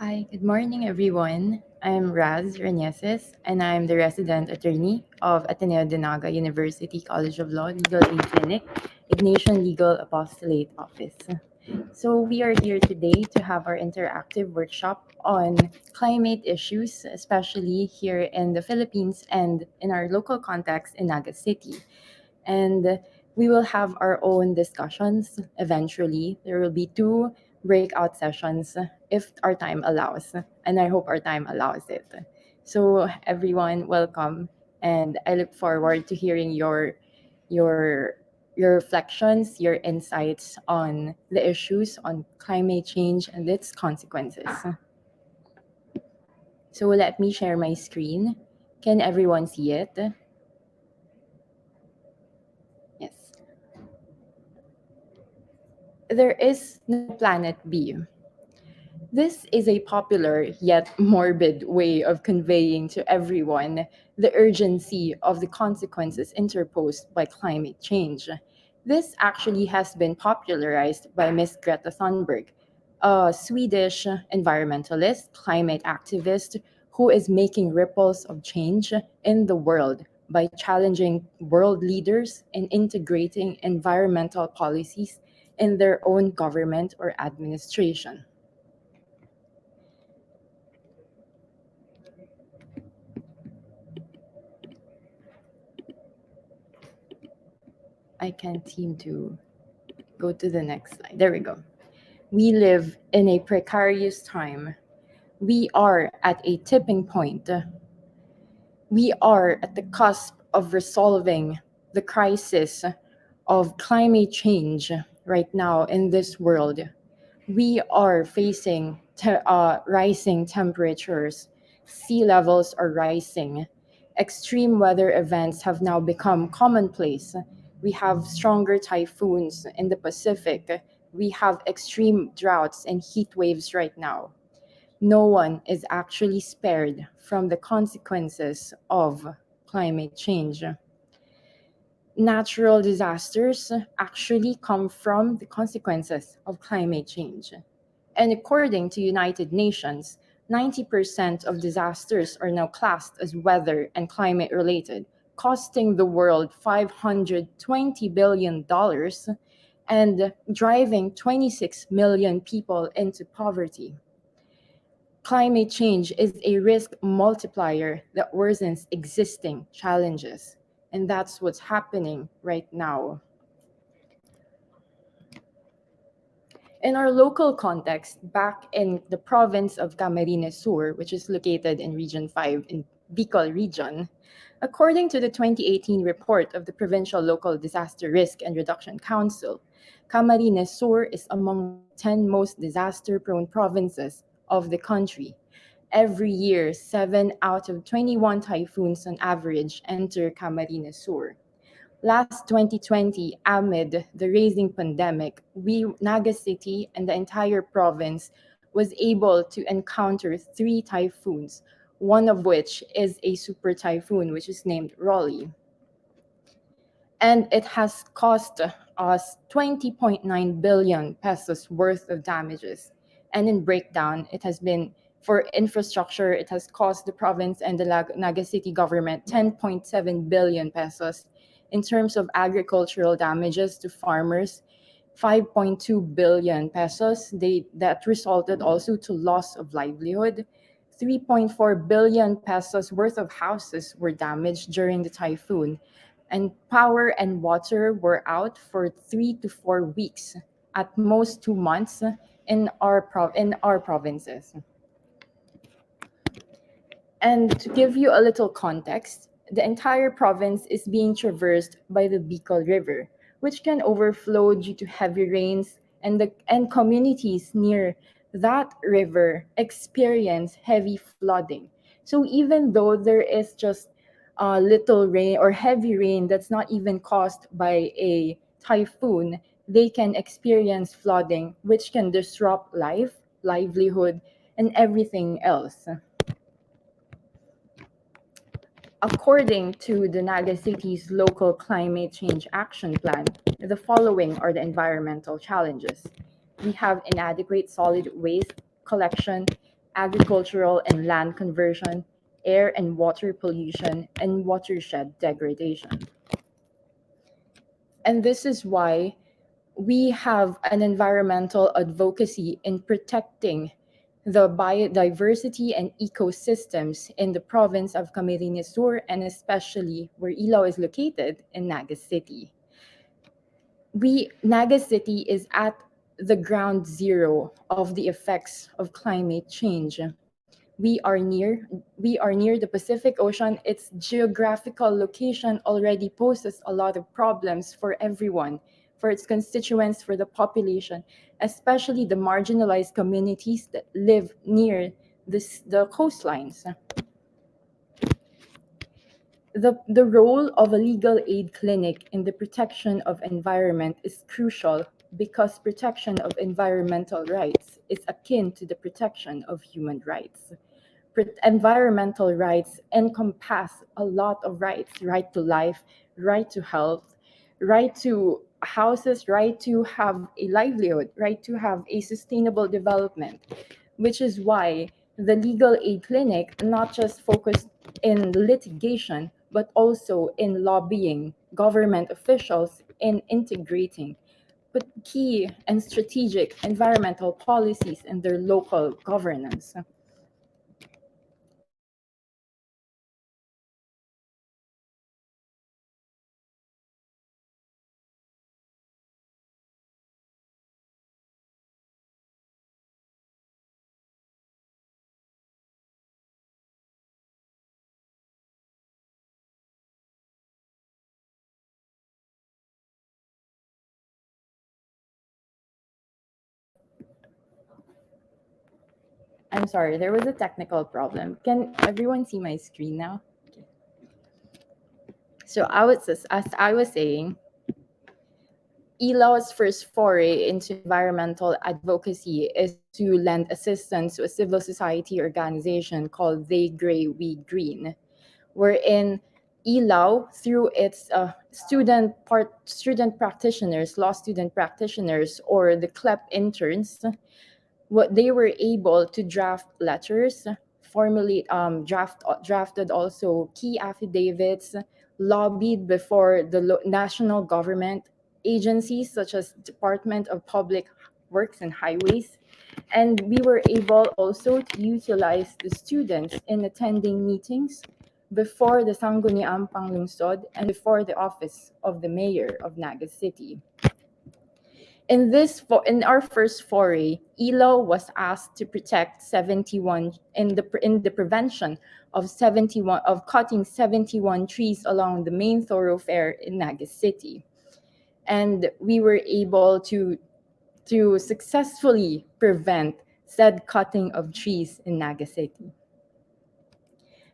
Hi, good morning, everyone. I'm Raz Reneses, and I'm the resident attorney of Ateneo de Naga University College of Law Legal Aid Clinic, Ignatian Legal Apostolate Office. So, we are here today to have our interactive workshop on climate issues, especially here in the Philippines and in our local context in Naga City. And we will have our own discussions eventually. There will be two breakout sessions if our time allows, and I hope our time allows it. So everyone, welcome, and I look forward to hearing your your reflections, your insights on the issues on climate change and its consequences. So let me share my screen. Can everyone see it? Yes. There is no planet B. This is a popular yet morbid way of conveying to everyone the urgency of the consequences interposed by climate change. This actually has been popularized by Miss Greta Thunberg, a Swedish environmentalist, climate activist who is making ripples of change in the world by challenging world leaders and integrating environmental policies in their own government or administration. I can't seem to go to the next slide. There we go. We live in a precarious time. We are at a tipping point. We are at the cusp of resolving the crisis of climate change right now in this world. We are facing rising temperatures, sea levels are rising, extreme weather events have now become commonplace. We have stronger typhoons in the Pacific. We have extreme droughts and heat waves right now. No one is actually spared from the consequences of climate change. Natural disasters actually come from the consequences of climate change. And according to United Nations, 90% of disasters are now classed as weather and climate related, costing the world $520 billion and driving 26 million people into poverty. Climate change is a risk multiplier that worsens existing challenges. And that's what's happening right now. In our local context, back in the province of Camarines Sur, which is located in Region 5 in Bicol region, according to the 2018 report of the Provincial Local Disaster Risk and Reduction Council, Camarines Sur is among the 10 most disaster-prone provinces of the country. Every year, 7 out of 21 typhoons on average enter Camarines Sur. Last 2020, amid the raging pandemic, Naga City and the entire province was able to encounter 3 typhoons, one of which is a super typhoon, which is named Rolly. And it has cost us 20.9 billion pesos worth of damages. And in breakdown, it has been for infrastructure, it has cost the province and the Naga City government 10.7 billion pesos. In terms of agricultural damages to farmers, 5.2 billion pesos. That resulted also to loss of livelihood. 3.4 billion pesos worth of houses were damaged during the typhoon, and power and water were out for 3 to 4 weeks, at most 2 months in our provinces. And to give you a little context, the entire province is being traversed by the Bicol River, which can overflow due to heavy rains, and communities near that river experience heavy flooding. So even though there is just little rain or heavy rain that's not even caused by a typhoon, they can experience flooding, which can disrupt life, livelihood, and everything else. According to the Naga City's local climate change action plan, the following are the environmental challenges. We have inadequate solid waste collection agricultural and land conversion, air and water pollution, and watershed degradation. And this is why we have an environmental advocacy in protecting the biodiversity and ecosystems in the province of Camarines Sur, and especially where Ilao is located in Naga City. Naga City is at the ground zero of the effects of climate change. We are near we are near the Pacific Ocean. Its geographical location already poses a lot of problems for everyone, for its constituents, for the population, especially the marginalized communities that live near the coastlines. The role of a legal aid clinic in the protection of environment is crucial because protection of environmental rights is akin to the protection of human rights. Environmental rights encompass a lot of rights: right to life, right to health, right to houses, right to have a livelihood, right to have a sustainable development, which is why the legal aid clinic not just focused in litigation but also in lobbying government officials in integrating but key and strategic environmental policies in their local governance. I'm sorry, there was a technical problem. Can everyone see my screen now? So as I was saying, ELAW's first foray into environmental advocacy is to lend assistance to a civil society organization called They Gray We Green, wherein ELAW, through its student practitioners, law student practitioners, or the CLEP interns, what they were able to draft letters, formulate drafted also key affidavits, lobbied before the national government agencies such as Department of Public Works and Highways, and we were able also to utilize the students in attending meetings before the Sangguniang Panglungsod and before the office of the mayor of Naga City. In our first foray, ELO was asked to protect 71 in the prevention of 71 of cutting 71 trees along the main thoroughfare in Naga City, and we were able to successfully prevent said cutting of trees in Naga City.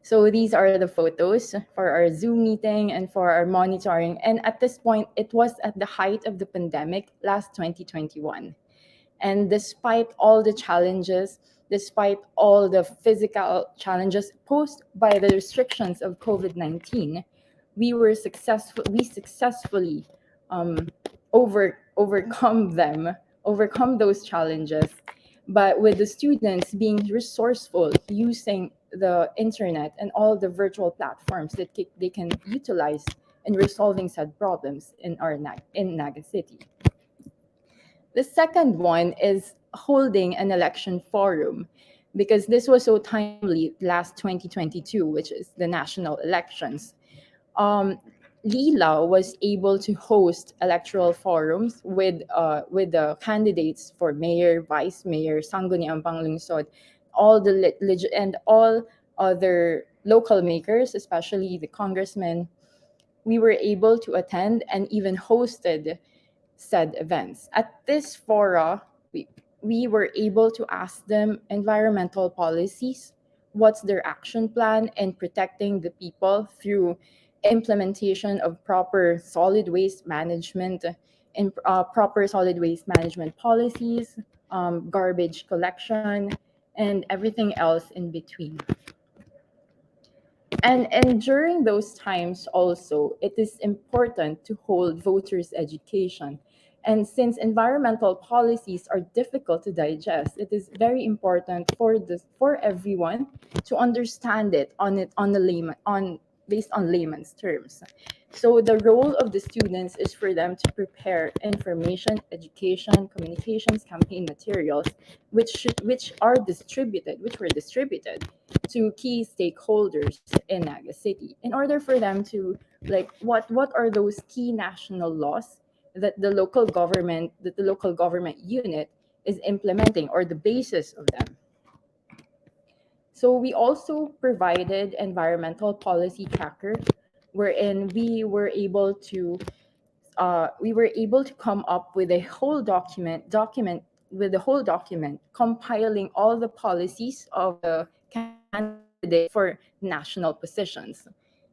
So these are the photos for our Zoom meeting and for our monitoring. And at this point, it was at the height of the pandemic last 2021. And despite all the challenges, despite all the physical challenges posed by the restrictions of COVID-19, we successfully um, overcome those challenges, but with the students being resourceful, using the internet and all the virtual platforms that they can utilize in resolving said problems in Naga City. The second one is holding an election forum, because this was so timely last 2022, which is the national elections. um, Lila was able to host electoral forums with the candidates for mayor, vice mayor, Sangguniang Panglungsod, all the and all other local makers, especially the congressmen. We were able to attend and even hosted said events. At this fora, we were able to ask them environmental policies, what's their action plan in protecting the people through implementation of proper solid waste management and proper solid waste management policies, garbage collection, and everything else in between. And during those times also, it is important to hold voters education, And since environmental policies are difficult to digest, it is very important for everyone to understand it on the layman on based on layman's terms. So the role of the students is for them to prepare information, education, communications, campaign materials, which were distributed to key stakeholders in Naga City in order for them to like what are those key national laws that the local government unit is implementing or the basis of them. So we also provided environmental policy tracker wherein we were able to come up with a whole document compiling all the policies of the candidates for national positions.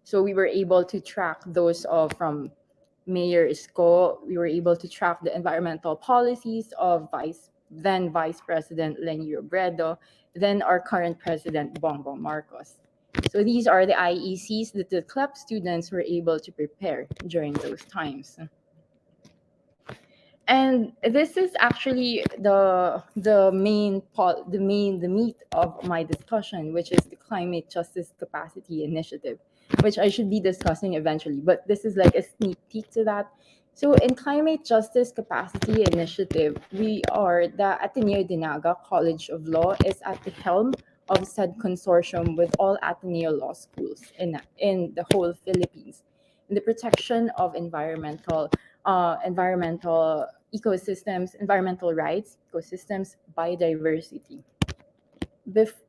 So we were able to track those of from Mayor Isko. We were able to track the environmental policies of Vice President Lenny Robredo, then our current President Bongbong Marcos. So these are the IECs that the club students were able to prepare during those times. And this is actually the meat of my discussion, which is the climate justice capacity initiative, which I should be discussing eventually, but this is like a sneak peek to that. So in climate justice capacity initiative, we are the Ateneo de Naga College of Law is at the helm of said consortium with all Ateneo law schools in the whole Philippines in the protection of environmental ecosystems, environmental rights, ecosystems, biodiversity. Bef-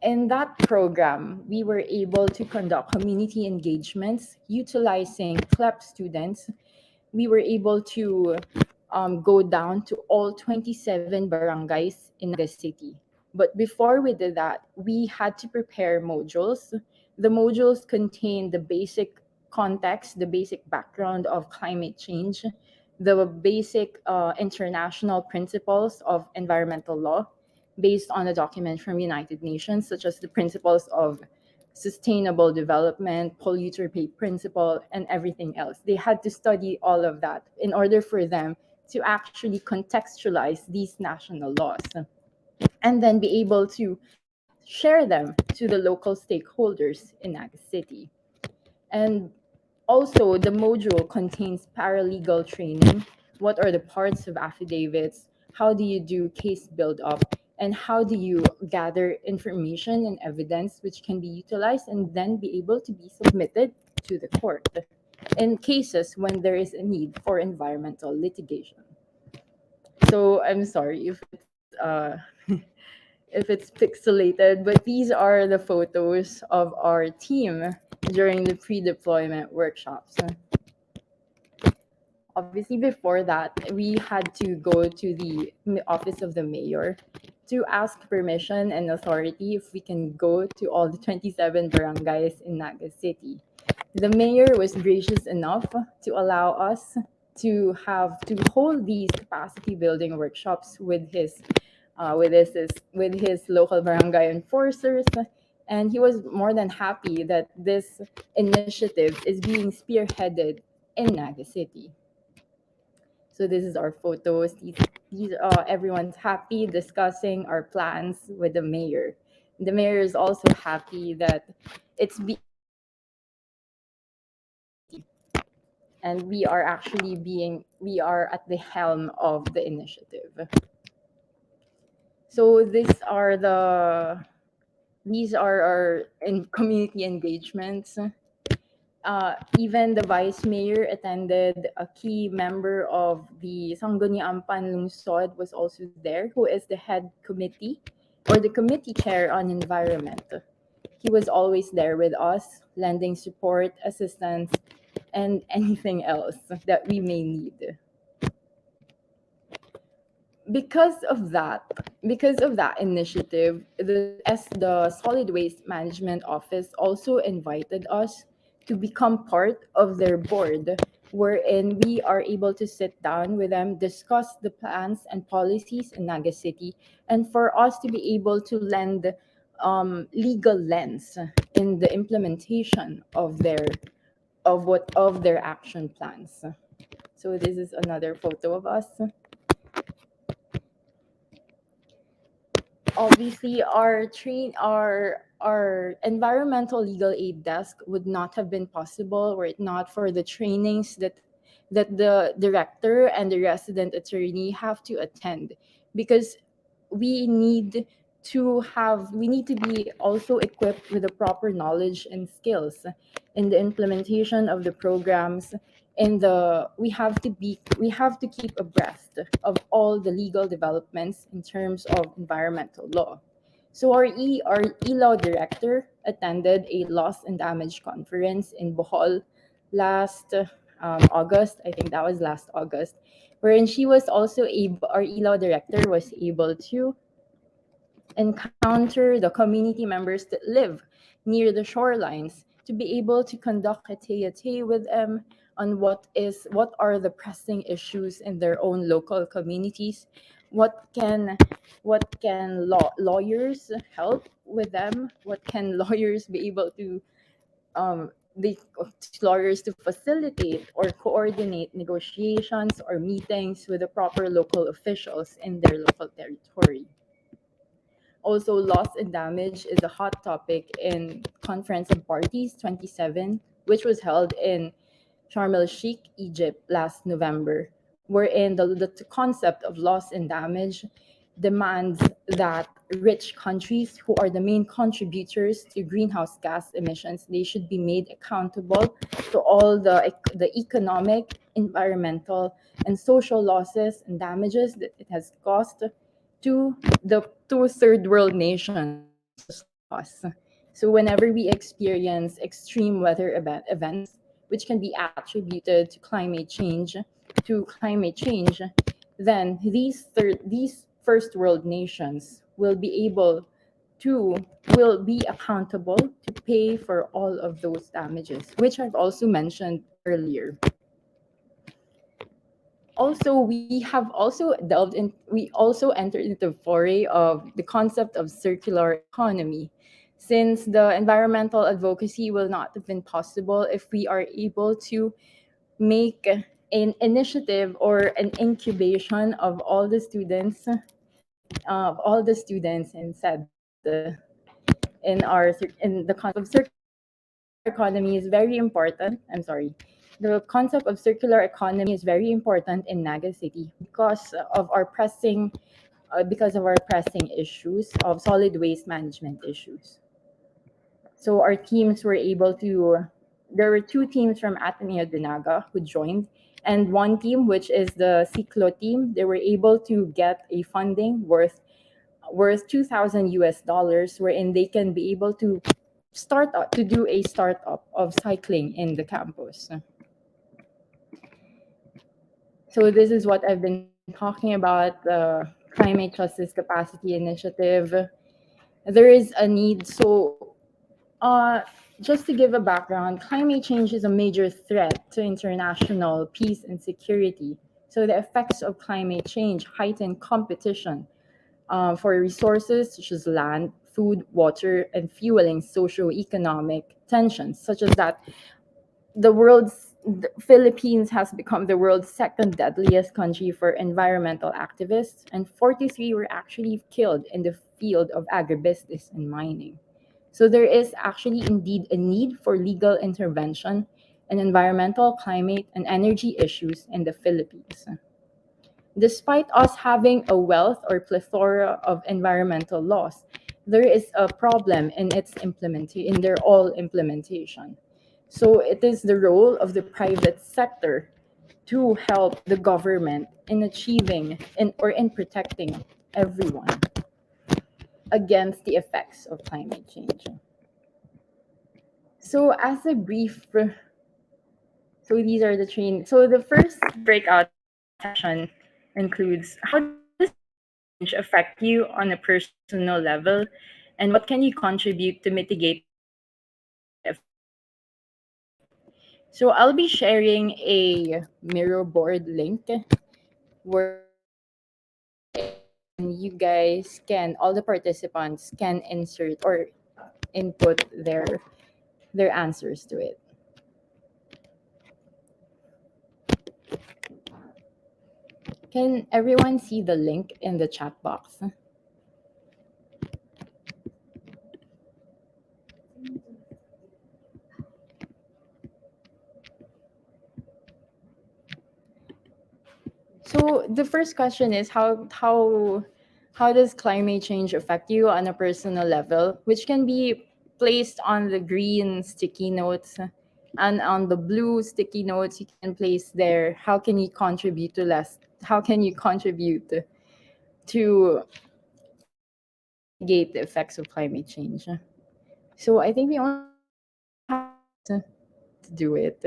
in that program, we were able to conduct community engagements utilizing CLEP students. We were able to go down to all 27 barangays in Naga City. But before we did that, we had to prepare modules. The modules contain the basic context, the basic background of climate change, the basic international principles of environmental law based on a document from United Nations, such as the principles of sustainable development, polluter pay principle, and everything else. They had to study all of that in order for them to actually contextualize these national laws and then be able to share them to the local stakeholders in Naga City. And also, the module contains paralegal training. What are the parts of affidavits? How do you do case build up? And how do you gather information and evidence which can be utilized and then be able to be submitted to the court in cases when there is a need for environmental litigation? So I'm sorry if it's if it's pixelated, but these are the photos of our team during the pre-deployment workshops. Obviously, before that, we had to go to the office of the mayor to ask permission and authority if we can go to all the 27 barangays in Naga City. The mayor was gracious enough to allow us to hold these capacity building workshops with his local barangay enforcers, and he was more than happy that this initiative is being spearheaded in Naga City. So this is our photos. These everyone's happy discussing our plans with the mayor. The mayor is also happy that it's being spearheaded in Naga City, and we are at the helm of the initiative. So these are our community engagements. Even the vice mayor attended. A key member of the Sangguniang Panlungsod was also there, who is the head committee or the committee chair on environment. He was always there with us, lending support, assistance, and anything else that we may need. Because of that initiative, the Solid Waste Management Office also invited us to become part of their board, wherein we are able to sit down with them, discuss the plans and policies in Naga City, and for us to be able to lend legal lens in the implementation of their action plans. So this is another photo of us. Obviously our environmental legal aid desk would not have been possible were it not for the trainings that the director and the resident attorney have to attend, because we need we need to be also equipped with the proper knowledge and skills in the implementation of the programs. In the we have to keep abreast of all the legal developments in terms of environmental law. So our e-law director attended a loss and damage conference in Bohol last August. I think that was last August, wherein she was also able, our e-law director was able to encounter the community members that live near the shorelines, to be able to conduct a tete with them on what are the pressing issues in their own local communities, what can lawyers help with them, what can lawyers be able to the lawyers to facilitate or coordinate negotiations or meetings with the proper local officials in their local territory. Also, loss and damage is a hot topic in Conference of Parties 27, which was held in Sharm el Sheikh, Egypt last November, wherein the concept of loss and damage demands that rich countries who are the main contributors to greenhouse gas emissions, they should be made accountable to all the economic, environmental, and social losses and damages that it has caused to the two third world nations just like us. So whenever we experience extreme weather events, which can be attributed to climate change, then these first world nations will be able to will be accountable to pay for all of those damages, which I've also mentioned earlier. Also, we also entered into the foray of the concept of circular economy, since the environmental advocacy will not have been possible if we are able to make an initiative or an incubation of all the students in in the concept of circular economy is very important. I'm sorry. The concept of circular economy is very important in Naga City because of our pressing issues of solid waste management issues. So our teams were able to there were two teams from Ateneo de Naga who joined, and one team, which is the Ciclo team, they were able to get a funding worth 2,000 US dollars, wherein they can be able to do a startup of cycling in the campus. So this is what I've been talking about, the Climate Justice Capacity Initiative. There is a need. Uh, just to give a background, climate change is a major threat to international peace and security. So the effects of climate change heighten competition for resources such as land, food, water, and fueling socio-economic tensions, such as that the Philippines has become the world's second deadliest country for environmental activists, and 43 were actually killed in the field of agribusiness and mining. So there is actually indeed a need for legal intervention in environmental, climate, and energy issues in the Philippines. Despite us having a wealth or plethora of environmental laws, there is a problem in in their all implementation. So it is the role of the private sector to help the government in achieving or in protecting everyone against the effects of climate change. So as a brief so these are the train so the first breakout session includes, how does climate change affect you on a personal level, and what can you contribute to mitigate the effects? So I'll be sharing a Miro board link wherein all the participants can insert or input their answers to it. Can everyone see the link in the chat box? So the first question is how does climate change affect you on a personal level, which can be placed on the green sticky notes, and on the blue sticky notes you can place there how can you contribute to less how can you contribute to mitigate the effects of climate change. So I think we only have to do it.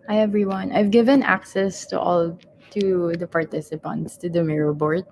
Hi everyone. I've given access to the participants to the mirror board.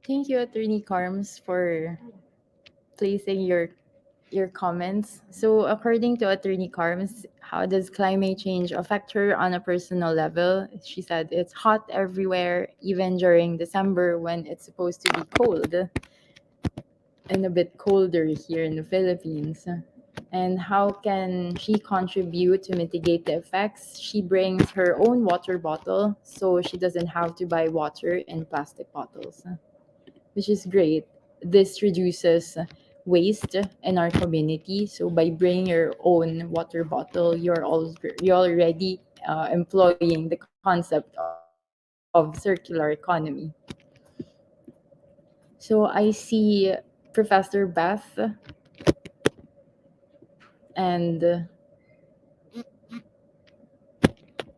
Thank you, Attorney Carms, for placing your comments. So, according to Attorney Carms, how does climate change affect her on a personal level? She said it's hot everywhere, even during December when it's supposed to be cold and a bit colder here in the Philippines. And how can she contribute to mitigate the effects? She brings her own water bottle so she doesn't have to buy water in plastic bottles, which is great. This reduces waste in our community. So by bringing your own water bottle, you're already employing the concept of circular economy. So I see Professor Beth and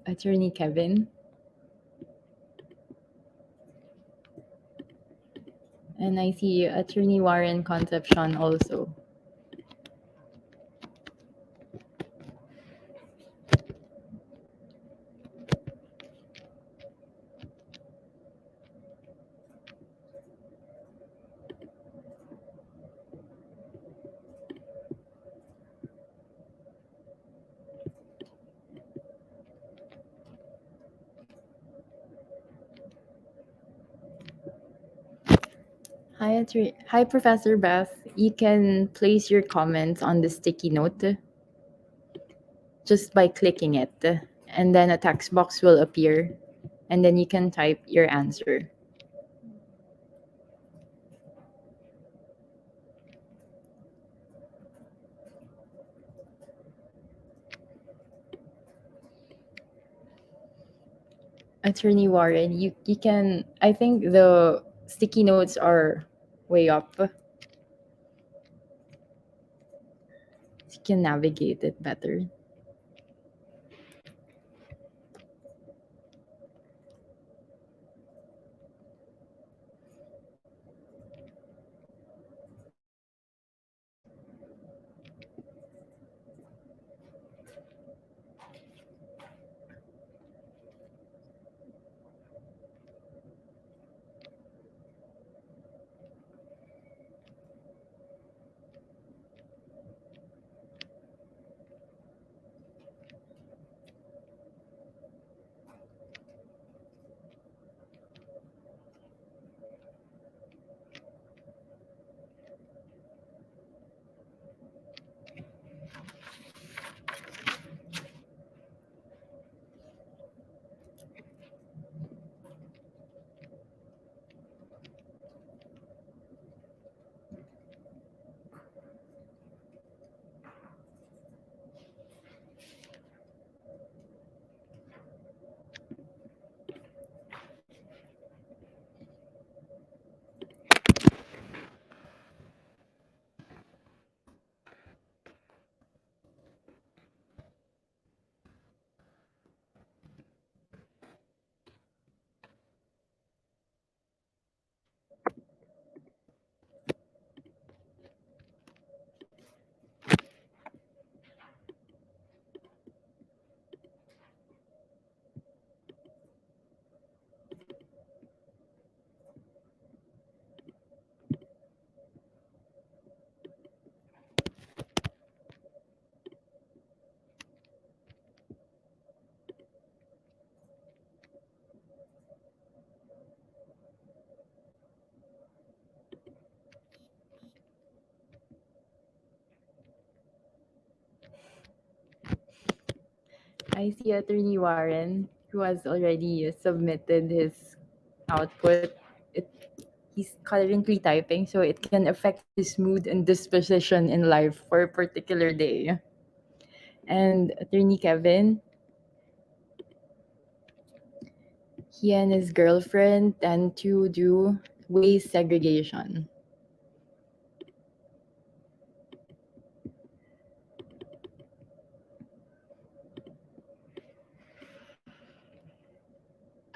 Attorney Kevin, and I see Attorney Warren Concepcion also. Hi, Professor Beth. You can place your comments on the sticky note just by clicking it, and then a text box will appear, and then you can type your answer. Attorney Warren, you can, I think the sticky notes are way up. So you can navigate it better. I see Attorney Warren, who has already submitted his output. It, he's currently typing, so it can affect his mood and disposition in life for a particular day. And Attorney Kevin, he and his girlfriend tend to do waste segregation.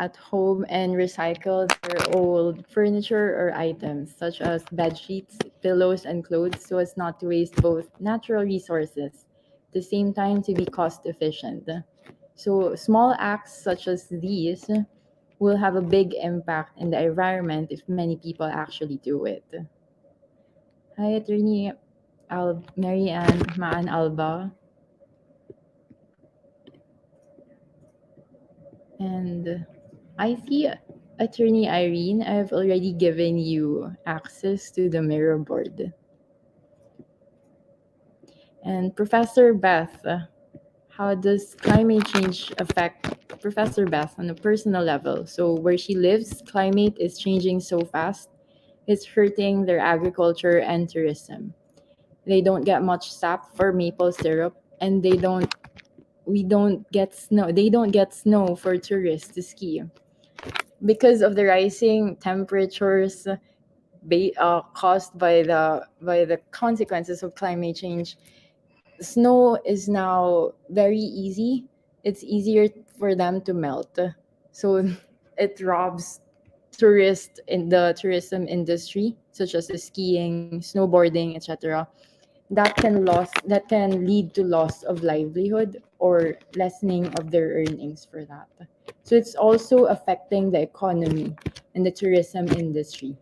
At home and recycle their old furniture or items such as bed sheets, pillows, and clothes so as not to waste both natural resources, at the same time to be cost efficient. So small acts such as these will have a big impact in the environment if many people actually do it. Hi, Attorney Mary Ann Maan Alba. And I see Attorney Irene, I've already given you access to the mirror board. And Professor Beth, how does climate change affect Professor Beth on a personal level? So, where she lives, climate is changing so fast, it's hurting their agriculture and tourism. They don't get much sap for maple syrup, and we don't get snow. They don't get snow for tourists to ski because of the rising temperatures caused by the consequences of climate change. Snow is now very easy. It's easier for them to melt. So it robs tourists in the tourism industry, such as skiing, snowboarding, etc. That can lead to loss of livelihood or lessening of their earnings for that. So it's also affecting the economy and the tourism industry.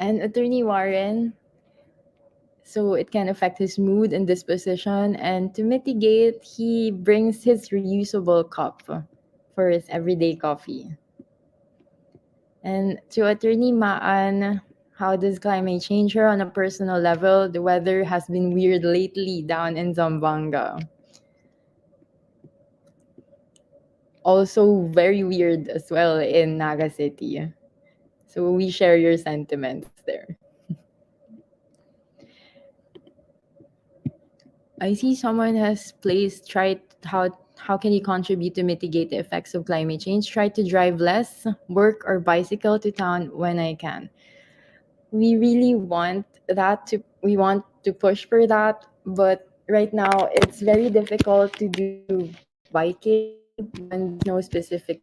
And Attorney Warren, so it can affect his mood and disposition. And to mitigate, he brings his reusable cup for his everyday coffee. And to Attorney Maan, how does climate change her on a personal level? The weather has been weird lately down in Zamboanga. Also very weird as well in Naga City. So we share your sentiments there. I see someone has placed try how can you contribute to mitigate the effects of climate change? Try to drive less, work or bicycle to town when I can. We really want we want to push for that, but right now it's very difficult to do biking when there's no specific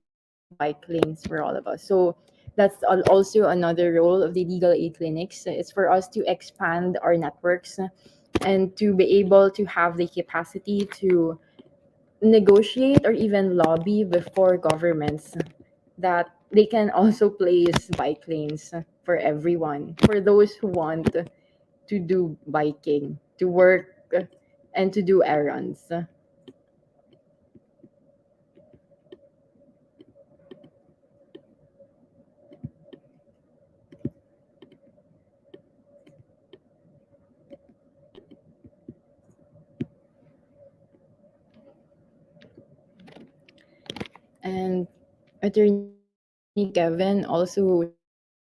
bike lanes for all of us. So that's also another role of the legal aid clinics. It's for us to expand our networks and to be able to have the capacity to negotiate or even lobby before governments that they can also place bike lanes for everyone, for those who want to do biking, to work, and to do errands. And Attorney Kevin also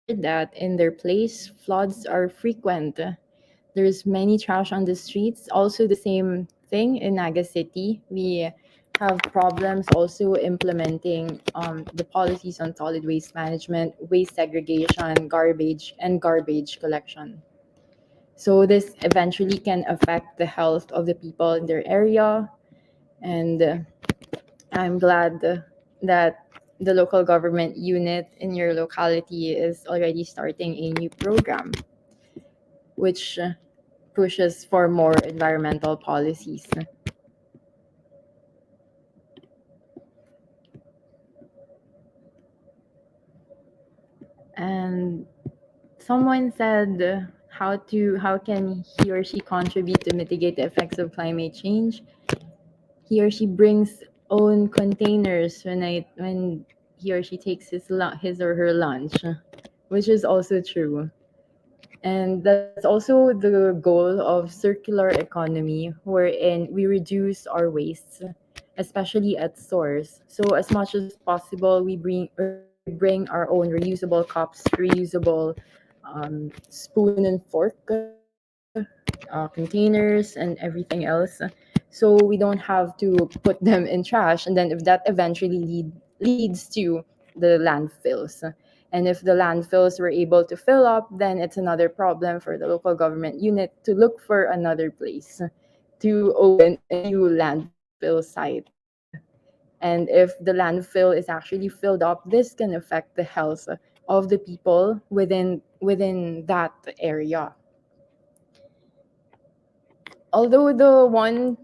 shared that in their place, floods are frequent. There's many trash on the streets. Also, the same thing in Naga City. We have problems also implementing the policies on solid waste management, waste segregation, garbage collection. So this eventually can affect the health of the people in their area. And I'm glad that the local government unit in your locality is already starting a new program, which pushes for more environmental policies. And someone said how can he or she contribute to mitigate the effects of climate change? He or she brings own containers when he or she takes his or her lunch, which is also true. And that's also the goal of circular economy, wherein we reduce our waste, especially at stores. So as much as possible, we bring our own reusable cups, reusable spoon and fork, containers, and everything else. so we don't have to put them in trash. And then if that eventually leads to the landfills, and if the landfills were able to fill up, then it's another problem for the local government unit to look for another place to open a new landfill site. And if the landfill is actually filled up, this can affect the health of the people within that area. Although the one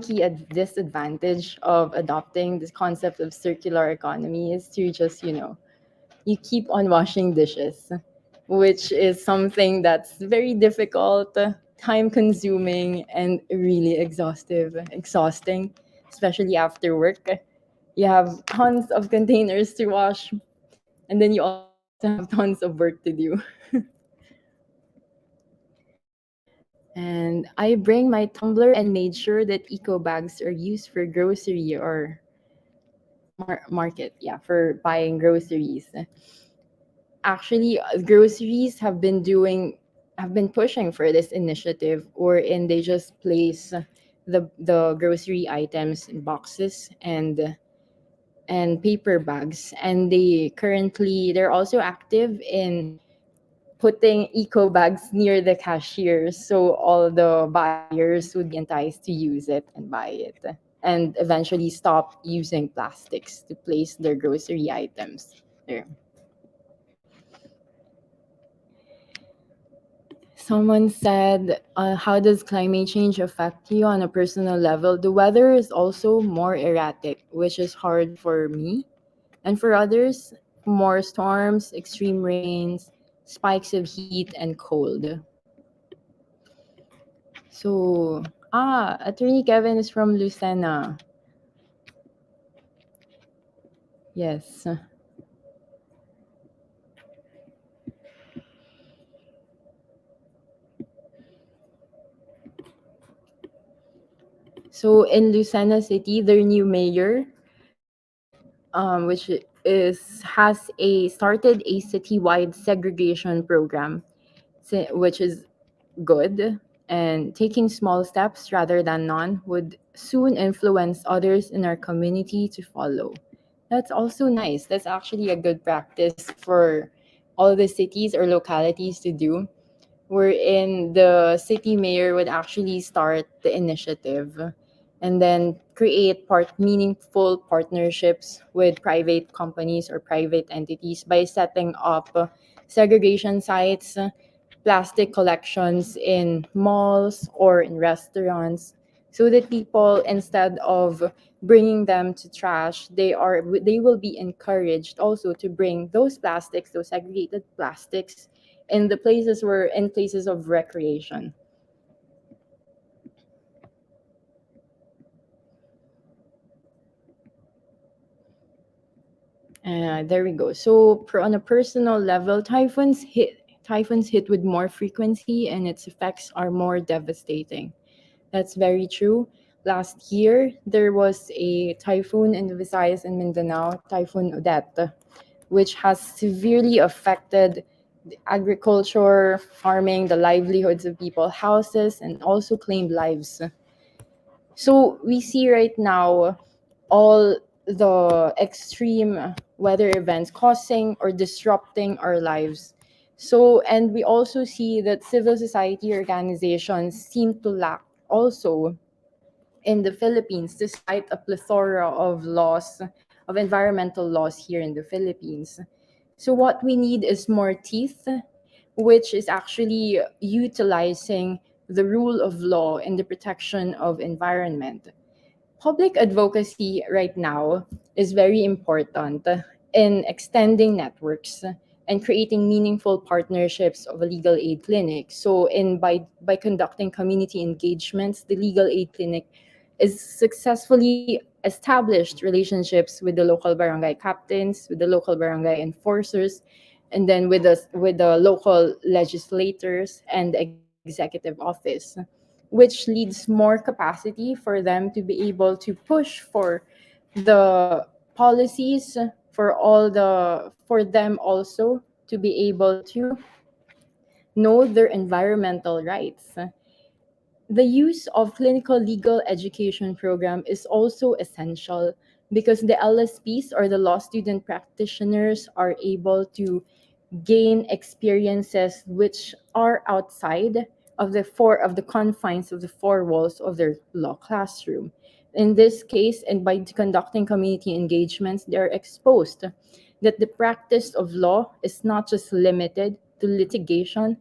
key disadvantage of adopting this concept of circular economy is to just, you keep on washing dishes, which is something that's very difficult, time consuming, and really exhausting, especially after work. You have tons of containers to wash, and then you also have tons of work to do. And I bring my tumbler and made sure that eco bags are used for grocery or market, yeah, for buying groceries. Actually, groceries have been pushing for this initiative, wherein they just place the grocery items in boxes and paper bags, and they're also active in putting eco bags near the cashier, so all the buyers would be enticed to use it and buy it, and eventually stop using plastics to place their grocery items there. Someone said, how does climate change affect you on a personal level? The weather is also more erratic, which is hard for me. And for others, more storms, extreme rains, spikes of heat, and cold. So, Attorney Kevin is from Lucena. Yes. So in Lucena City, their new mayor, which started a citywide segregation program, which is good, and taking small steps rather than none would soon influence others in our community to follow. That's also nice. That's actually a good practice for all the cities or localities to do, wherein the city mayor would actually start the initiative and then create meaningful partnerships with private companies or private entities by setting up segregation sites, plastic collections in malls or in restaurants, so that people, instead of bringing them to trash, they will be encouraged also to bring those segregated plastics in places of recreation. There we go. So on a personal level, typhoons hit with more frequency, and its effects are more devastating. That's very true. Last year, there was a typhoon in the Visayas and Mindanao, Typhoon Odette, which has severely affected the agriculture, farming, the livelihoods of people, houses, and also claimed lives. So we see right now all the extreme weather events causing or disrupting our lives. So, and we also see that civil society organizations seem to lack also in the Philippines, despite a plethora of laws, of environmental laws here in the Philippines. So, what we need is more teeth, which is actually utilizing the rule of law in the protection of environment. Public advocacy right now is very important in extending networks and creating meaningful partnerships of a legal aid clinic. So by conducting community engagements, the legal aid clinic is successfully established relationships with the local barangay captains, with the local barangay enforcers, and then with the local legislators and the executive office, which leads more capacity for them to be able to push for the policies, for them also to be able to know their environmental rights. The use of clinical legal education program is also essential because the LSPs or the law student practitioners are able to gain experiences which are outside of the confines of the four walls of their law classroom. In this case, and by conducting community engagements, they are exposed that the practice of law is not just limited to litigation,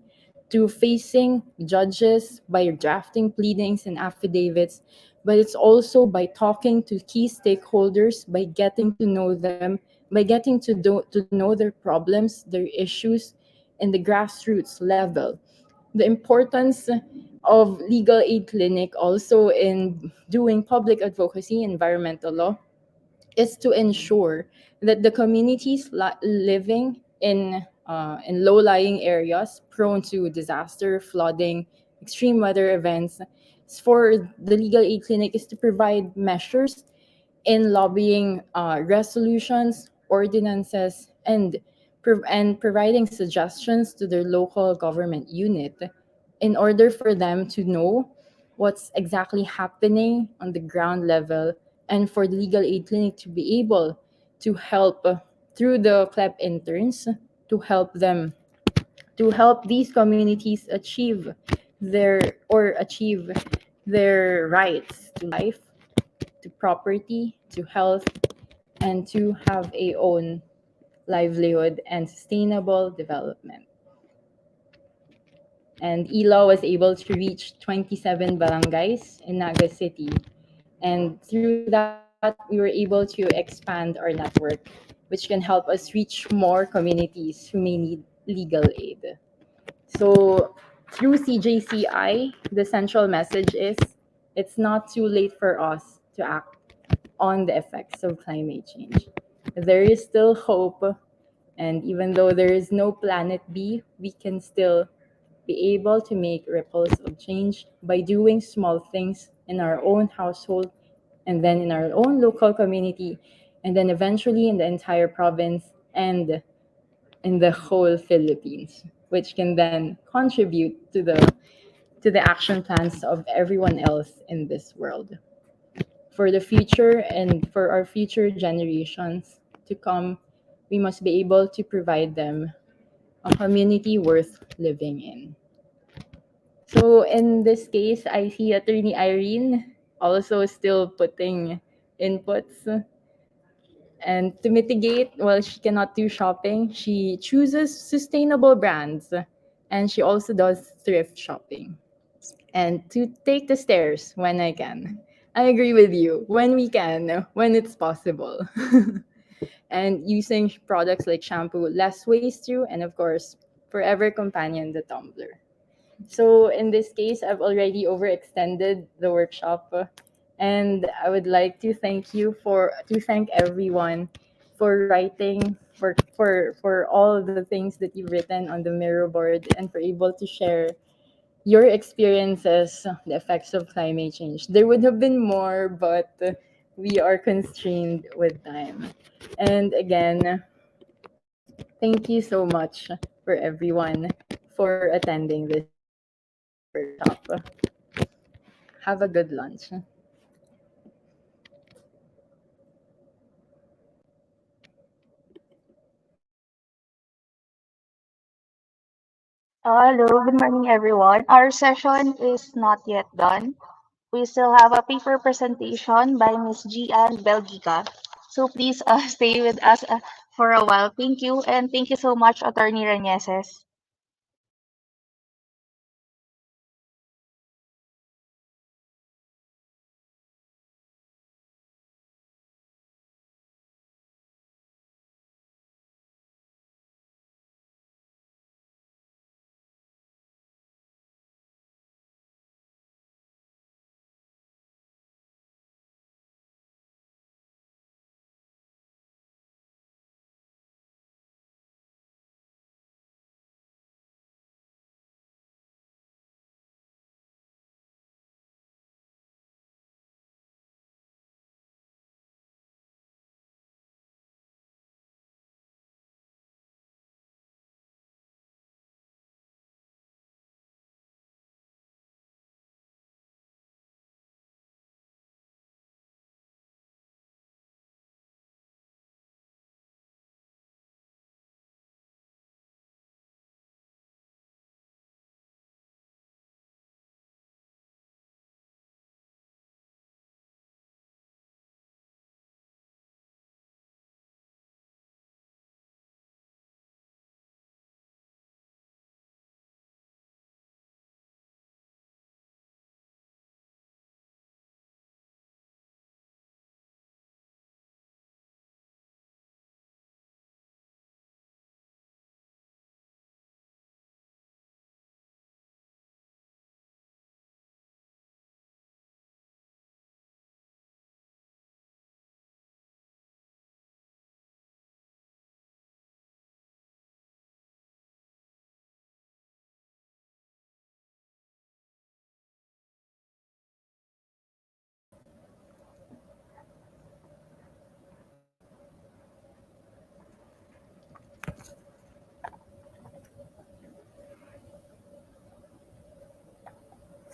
to facing judges by drafting pleadings and affidavits, but it's also by talking to key stakeholders, by getting to know them, by getting to know their problems, their issues in the grassroots level. The importance of legal aid clinic also in doing public advocacy, environmental law, is to ensure that the communities living in low-lying areas prone to disaster, flooding, extreme weather events, for the legal aid clinic is to provide measures in lobbying resolutions, ordinances, and providing suggestions to their local government unit in order for them to know what's exactly happening on the ground level, and for the legal aid clinic to be able to help through the CLEP interns to help them to help these communities their achieve their rights to life, to property, to health, and to have a own livelihood and sustainable development. And ELA was able to reach 27 barangays in Naga City. And through that, we were able to expand our network, which can help us reach more communities who may need legal aid. So, through CJCI, the central message is it's not too late for us to act on the effects of climate change. There is still hope, and even though there is no planet B, we can still be able to make ripples of change by doing small things in our own household, and then in our own local community, and then eventually in the entire province and in the whole Philippines, which can then contribute to the action plans of everyone else in this world. For the future and for our future generations to come, we must be able to provide them a community worth living in. So in this case, I see Attorney Irene also still putting inputs. And to mitigate, well, she cannot do shopping. She chooses sustainable brands, and she also does thrift shopping. And to take the stairs when I can. I agree with you. When we can, when it's possible. And using products like shampoo, less waste through, and of course, forever companion, the tumbler. So in this case, I've already overextended the workshop, and I would like to thank everyone for writing, for all the things that you've written on the mirror board, and for able to share your experiences, the effects of climate change. There would have been more, but we are constrained with time. And again, thank you so much for everyone for attending this workshop. Have a good lunch. Hello, good morning, everyone. Our session is not yet done. We still have a paper presentation by Miss Gian Belgica. So please stay with us for a while. Thank you, and thank you so much, Attorney Reneses.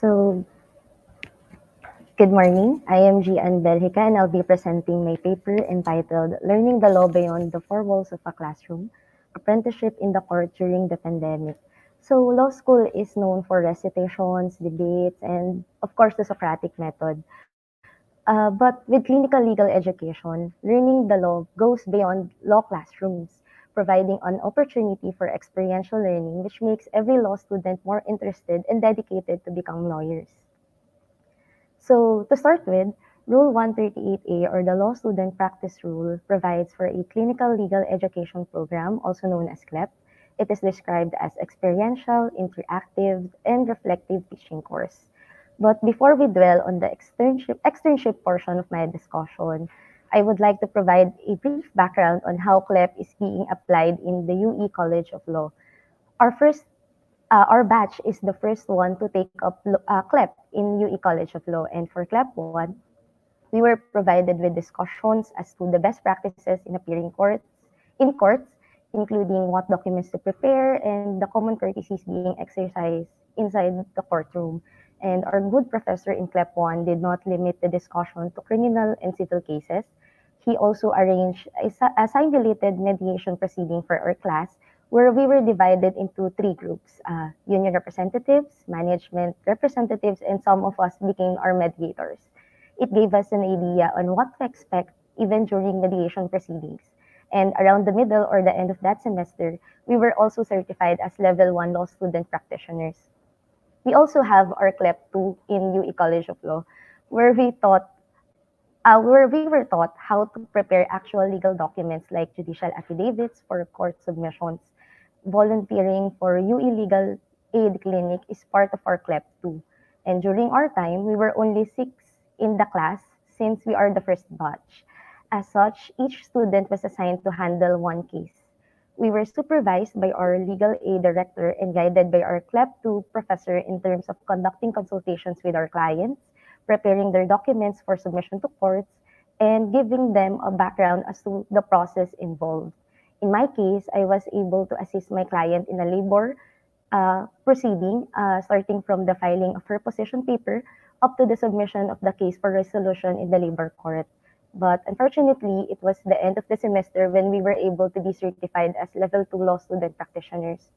So, good morning. I am Gian Belhica and I'll be presenting my paper entitled Learning the Law Beyond the Four Walls of a Classroom, Apprenticeship in the Court During the Pandemic. So, law school is known for recitations, debates, and of course the Socratic method. But with clinical legal education, learning the law goes beyond law classrooms, providing an opportunity for experiential learning, which makes every law student more interested and dedicated to become lawyers. So, to start with, Rule 138A, or the Law Student Practice Rule, provides for a clinical legal education program, also known as CLEP. It is described as experiential, interactive, and reflective teaching course. But before we dwell on the externship portion of my discussion, I would like to provide a brief background on how CLEP is being applied in the UE College of Law. Our first our batch is the first one to take up CLEP in UE College of Law. And for CLEP 1, we were provided with discussions as to the best practices in appearing in courts, including what documents to prepare and the common courtesies being exercised inside the courtroom. And our good professor in CLEP 1 did not limit the discussion to criminal and civil cases. He also arranged a simulated mediation proceeding for our class where we were divided into three groups, union representatives, management representatives, and some of us became our mediators. It gave us an idea on what to expect even during mediation proceedings. And around the middle or the end of that semester, we were also certified as Level 1 law student practitioners. We also have our CLEP 2 in UE College of Law, where we were taught how to prepare actual legal documents like judicial affidavits for court submissions. Volunteering for UE Legal Aid Clinic is part of our CLEP too. And during our time, we were only 6 in the class since we are the first batch. As such, each student was assigned to handle one case. We were supervised by our legal aid director and guided by our CLEP 2 professor in terms of conducting consultations with our clients, preparing their documents for submission to courts, and giving them a background as to the process involved. In my case, I was able to assist my client in a labor proceeding, starting from the filing of her position paper up to the submission of the case for resolution in the labor court. But unfortunately, it was the end of the semester when we were able to be certified as Level 2 law student practitioners.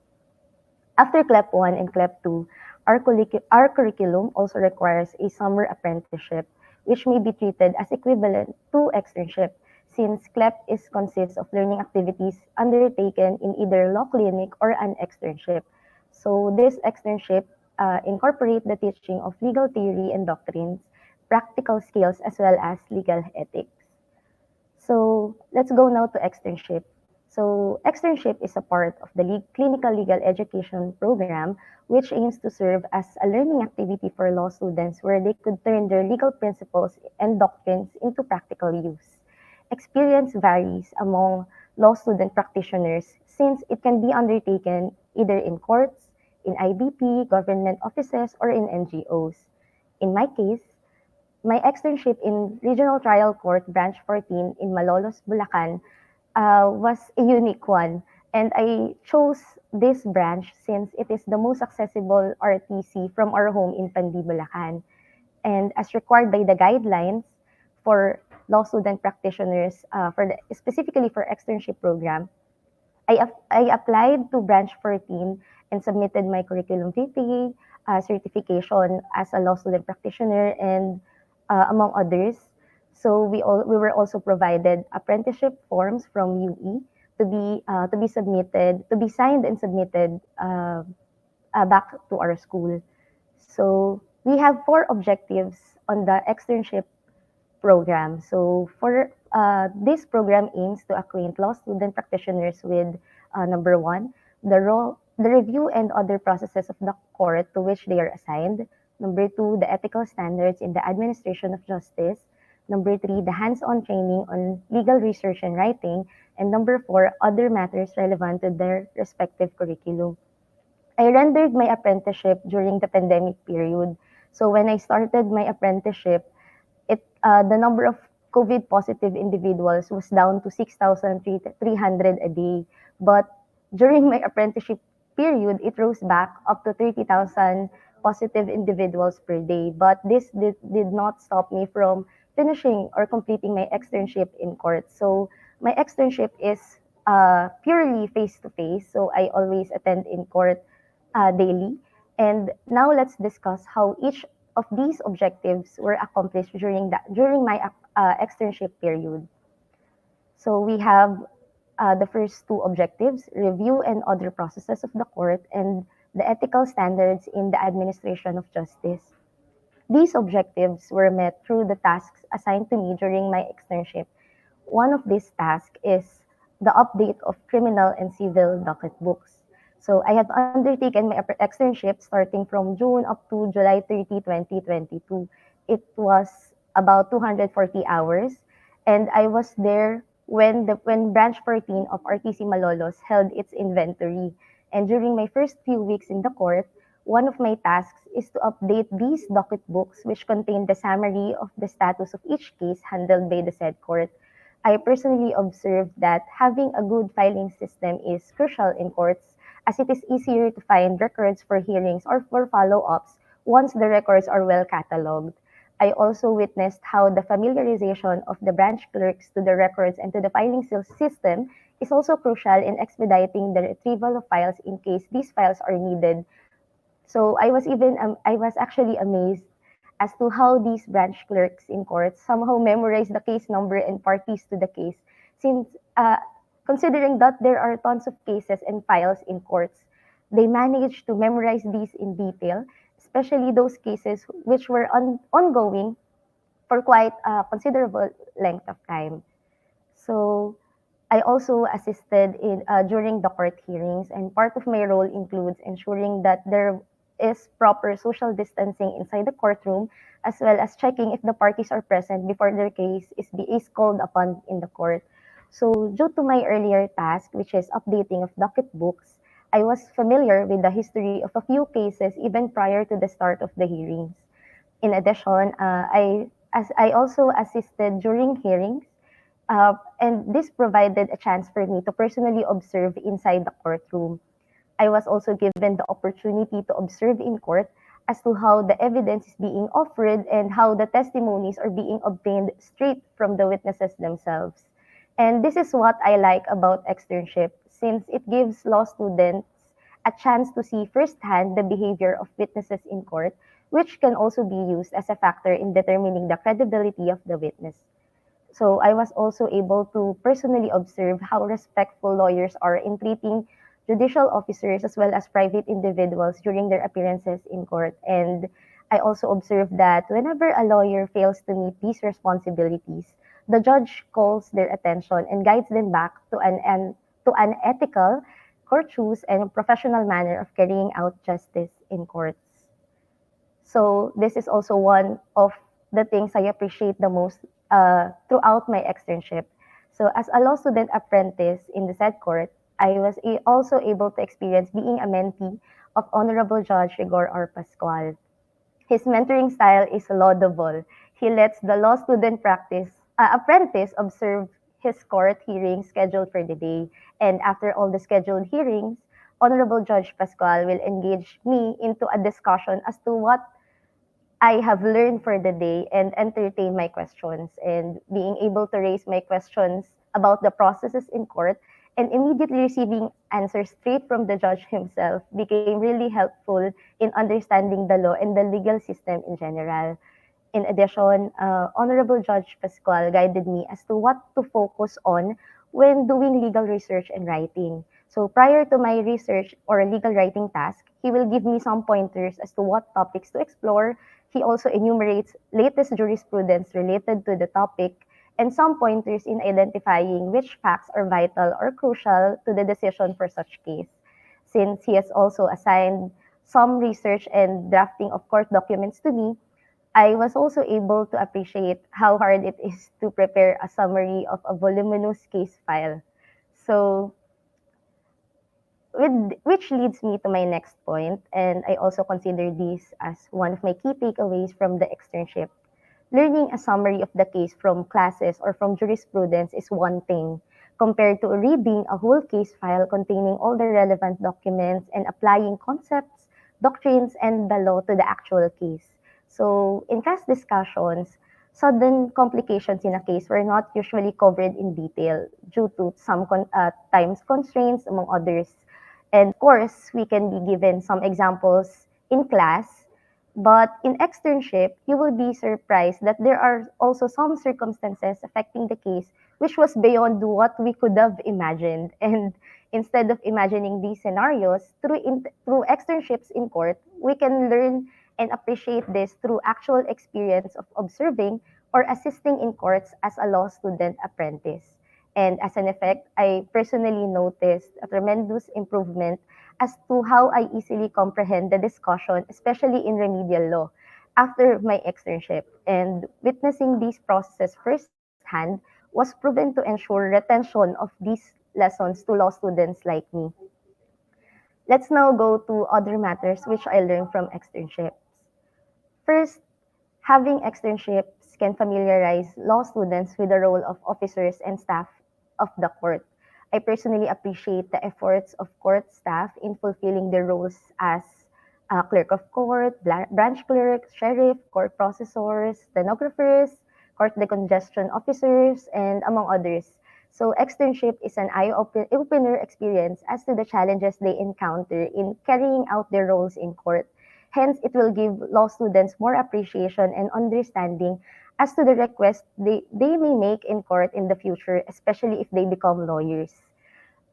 After CLEP 1 and CLEP 2, our curriculum also requires a summer apprenticeship, which may be treated as equivalent to externship, since CLEP consists of learning activities undertaken in either law clinic or an externship. So this externship incorporate the teaching of legal theory and doctrines, practical skills, as well as legal ethics. So let's go now to externship. So externship is a part of the clinical legal education program, which aims to serve as a learning activity for law students where they could turn their legal principles and doctrines into practical use. Experience varies among law student practitioners since it can be undertaken either in courts, in IBP, government offices, or in NGOs. In my case, my externship in Regional Trial Court Branch 14 in Malolos, Bulacan was a unique one. And I chose this branch since it is the most accessible RTC from our home in Pandi, Bulacan. And as required by the guidelines for law student practitioners, specifically for externship program, I applied to Branch 14 and submitted my curriculum vitae, certification as a law student practitioner, and among others. So we were also provided apprenticeship forms from UE to be submitted, to be signed and submitted back to our school. So we have 4 objectives on the externship program. So for this program aims to acquaint law student practitioners with number one, the review and other processes of the court to which they are assigned. Number two, the ethical standards in the administration of justice. Number three, the hands-on training on legal research and writing. And number four, other matters relevant to their respective curriculum. I rendered my apprenticeship during the pandemic period. So when I started my apprenticeship, the number of COVID positive individuals was down to 6,300 a day. But during my apprenticeship period, it rose back up to 30,000 positive individuals per day. But this did not stop me from finishing or completing my externship in court. So my externship is purely face to face. So I always attend in court daily. And now let's discuss how each of these objectives were accomplished during my externship period. So we have the first two objectives, review and other processes of the court, and the ethical standards in the administration of justice. These objectives were met through the tasks assigned to me during my externship. One of these tasks is the update of criminal and civil docket books. So I have undertaken my externship starting from June up to July 30, 2022. It was about 240 hours, and I was there when branch 14 of RTC Malolos held its inventory. And during my first few weeks in the court, one of my tasks is to update these docket books, which contain the summary of the status of each case handled by the said court. I personally observed that having a good filing system is crucial in courts, as it is easier to find records for hearings or for follow-ups once the records are well cataloged. I also witnessed how the familiarization of the branch clerks to the records and to the filing system is also crucial in expediting the retrieval of files in case these files are needed. So I was actually amazed as to how these branch clerks in courts somehow memorize the case number and parties to the case, since considering that there are tons of cases and files in courts, they managed to memorize these in detail, especially those cases which were ongoing for quite a considerable length of time. So I also assisted in during the court hearings, and part of my role includes ensuring that there is proper social distancing inside the courtroom, as well as checking if the parties are present before their case is called upon in the court. So, due to my earlier task, which is updating of docket books, I was familiar with the history of a few cases even prior to the start of the hearings. In addition, I also assisted during hearings, and this provided a chance for me to personally observe inside the courtroom. I was also given the opportunity to observe in court as to how the evidence is being offered and how the testimonies are being obtained straight from the witnesses themselves. And this is what I like about externship, since it gives law students a chance to see firsthand the behavior of witnesses in court, which can also be used as a factor in determining the credibility of the witness. So I was also able to personally observe how respectful lawyers are in treating judicial officers as well as private individuals during their appearances in court. And I also observed that whenever a lawyer fails to meet these responsibilities, the judge calls their attention and guides them back to an ethical, courteous, and professional manner of carrying out justice in courts. So this is also one of the things I appreciate the most throughout my externship. So as a law student apprentice in the said court, I was also able to experience being a mentee of Honorable Judge Rigor R. Pascual. His mentoring style is laudable. He lets the law student apprentice observe his court hearings scheduled for the day. And after all the scheduled hearings, Honorable Judge Pascual will engage me into a discussion as to what I have learned for the day and entertain my questions, and being able to raise my questions about the processes in court and immediately receiving answers straight from the judge himself became really helpful in understanding the law and the legal system in general. In addition, Honorable Judge Pascual guided me as to what to focus on when doing legal research and writing. So prior to my research or legal writing task, he will give me some pointers as to what topics to explore. He also enumerates latest jurisprudence related to the topic and some pointers in identifying which facts are vital or crucial to the decision for such case. Since he has also assigned some research and drafting of court documents to me, I was also able to appreciate how hard it is to prepare a summary of a voluminous case file. So, which leads me to my next point, and I also consider this as one of my key takeaways from the externship. Learning a summary of the case from classes or from jurisprudence is one thing, compared to reading a whole case file containing all the relevant documents and applying concepts, doctrines and the law to the actual case. So in class discussions, sudden complications in a case were not usually covered in detail due to some times constraints, among others. And of course, we can be given some examples in class, but in externship, you will be surprised that there are also some circumstances affecting the case which was beyond what we could have imagined. And instead of imagining these scenarios, through externships in court, we can learn and appreciate this through actual experience of observing or assisting in courts as a law student apprentice. And as an effect, I personally noticed a tremendous improvement as to how I easily comprehend the discussion, especially in remedial law, after my externship. And witnessing these processes firsthand was proven to ensure retention of these lessons to law students like me. Let's now go to other matters which I learned from externships. First, having externships can familiarize law students with the role of officers and staff of the court. I personally appreciate the efforts of court staff in fulfilling their roles as clerk of court, branch clerk, sheriff, court processors, stenographers, court decongestion officers, and among others. So externship is an eye-opener experience as to the challenges they encounter in carrying out their roles in court. Hence, it will give law students more appreciation and understanding as to the request they may make in court in the future, especially if they become lawyers.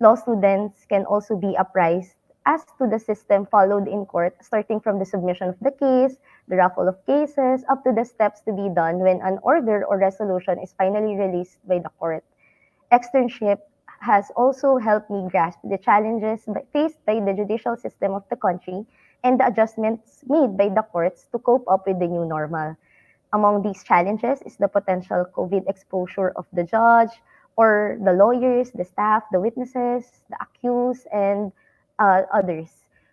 Law students can also be apprised as to the system followed in court, starting from the submission of the case, the raffle of cases, up to the steps to be done when an order or resolution is finally released by the court. Externship has also helped me grasp the challenges faced by the judicial system of the country and the adjustments made by the courts to cope up with the new normal. Among these challenges is the potential COVID exposure of the judge or the lawyers, the staff, the witnesses, the accused, and others.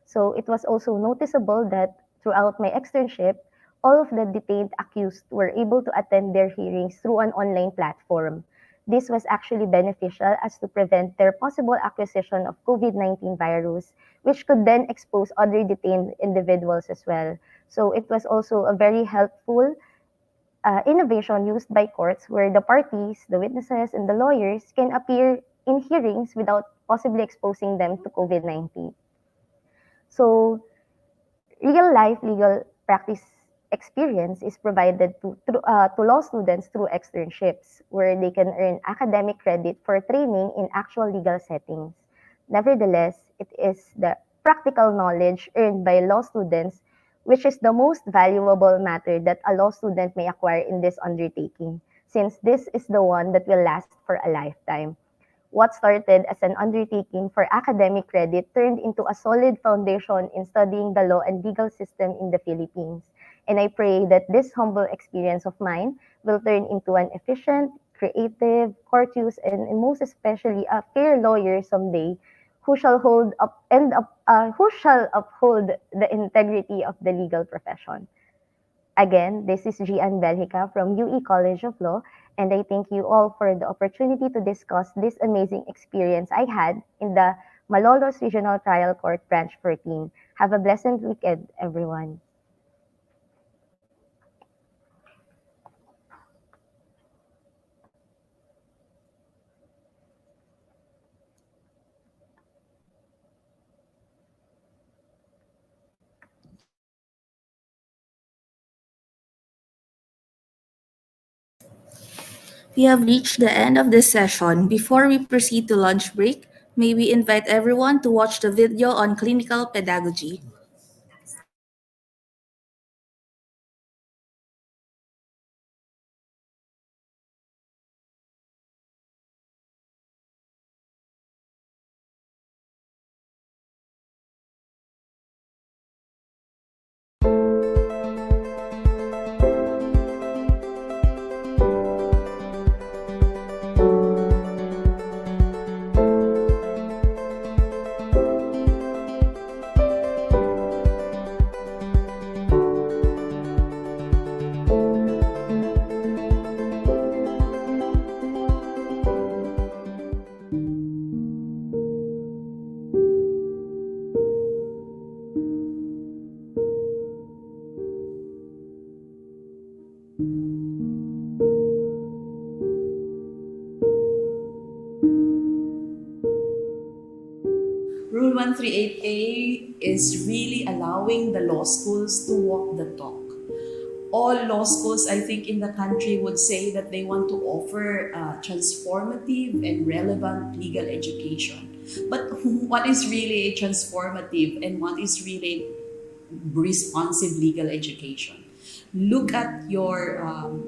So it was also noticeable that throughout my externship, all of the detained accused were able to attend their hearings through an online platform. This was actually beneficial as to prevent their possible acquisition of COVID-19 virus, which could then expose other detained individuals as well. So it was also a very helpful innovation used by courts where the parties, the witnesses, and the lawyers can appear in hearings without possibly exposing them to COVID-19. So real life legal practice experience is provided to law students through externships, where they can earn academic credit for training in actual legal settings. Nevertheless, it is the practical knowledge earned by law students which is the most valuable matter that a law student may acquire in this undertaking, since this is the one that will last for a lifetime. What started as an undertaking for academic credit turned into a solid foundation in studying the law and legal system in the Philippines. And I pray that this humble experience of mine will turn into an efficient, creative, courteous, and most especially a fair lawyer someday who shall who shall uphold the integrity of the legal profession. Again, this is Gian Belhica from UE College of Law, and I thank you all for the opportunity to discuss this amazing experience I had in the Malolos Regional Trial Court Branch 14. Have a blessed weekend, everyone. We have reached the end of this session. Before we proceed to lunch break, may we invite everyone to watch the video on clinical pedagogy. Rule 138A is really allowing the law schools to walk the talk. All law schools, I think, in the country would say that they want to offer transformative and relevant legal education. But what is really a transformative and what is really responsive legal education? Look at your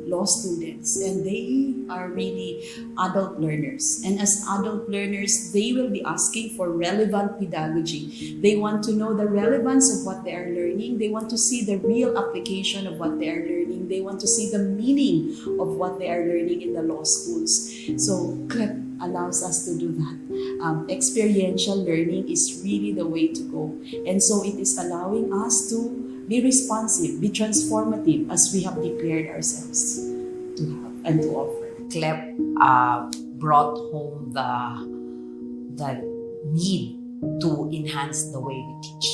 law students, and they are really adult learners. And as adult learners, they will be asking for relevant pedagogy. They want to know the relevance of what they are learning. They want to see the real application of what they are learning. They want to see the meaning of what they are learning in the law schools. So CLEP allows us to do that. Experiential learning is really the way to go. And so it is allowing us to be responsive, be transformative as we have declared ourselves to have and to offer. CLEP brought home the need to enhance the way we teach,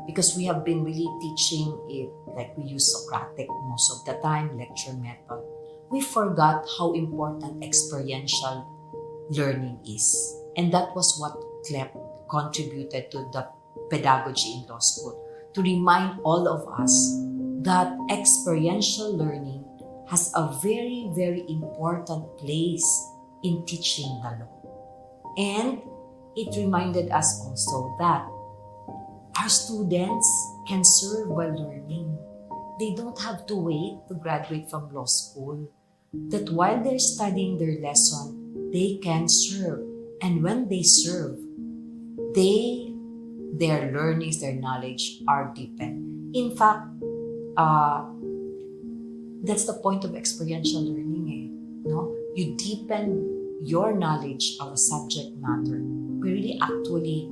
because we have been really teaching it like we use Socratic most of the time, lecture method. We forgot how important experiential learning is, and that was what CLEP contributed to the pedagogy in law school, to remind all of us that experiential learning has a very, very important place in teaching the law. And it reminded us also that our students can serve while learning. They don't have to wait to graduate from law school. That while they're studying their lesson, they can serve. And when they serve, their learnings, their knowledge are deepened. In fact, that's the point of experiential learning. No? You deepen your knowledge of a subject matter by really actually